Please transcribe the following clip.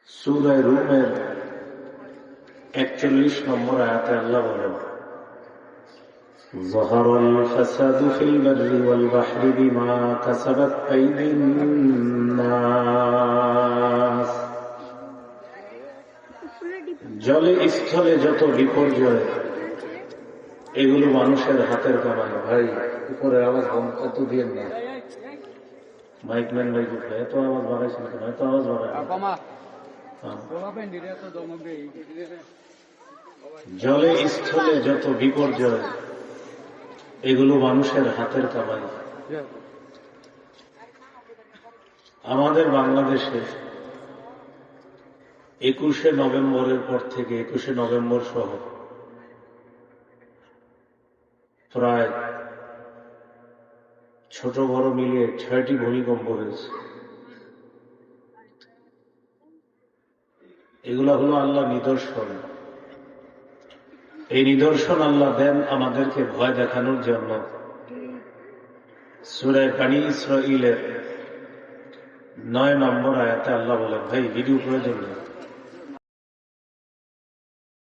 সূরা রূমের 41 নম্বর আয়াতে আল্লাহ বলেন, ظهر الفساد في البر والبحر بما كسبت أيدي الناس। জলে স্থলে যত বিপর্যয়, এগুলো মানুষের হাতের কামাই। ভাই উপরে আওয়াজ কত দিয়ে না, মাইকম্যান ভাই এত আওয়াজ বাড়াইছেন কেন? এত আওয়াজ বাড়ায়। জলে স্থলে যত বিপর্যয়, এগুলো মানুষের হাতের কামাই। আমাদের বাংলাদেশে 21শে নভেম্বরের পর থেকে 21শে নভেম্বর সহ প্রায় ছোট বড় মিলিয়ে 6টি ভূমিকম্প হয়েছে। এগুলা হলো আল্লাহ নিদর্শন। এই নিদর্শন আল্লাহ দেন আমাদেরকে ভয় দেখানোর জন্য। সূরা বনী ইসরাঈলের 9 নম্বর আয়াতে আল্লাহ বলেন, ভাই ভিডিও প্রয়োজন নেই,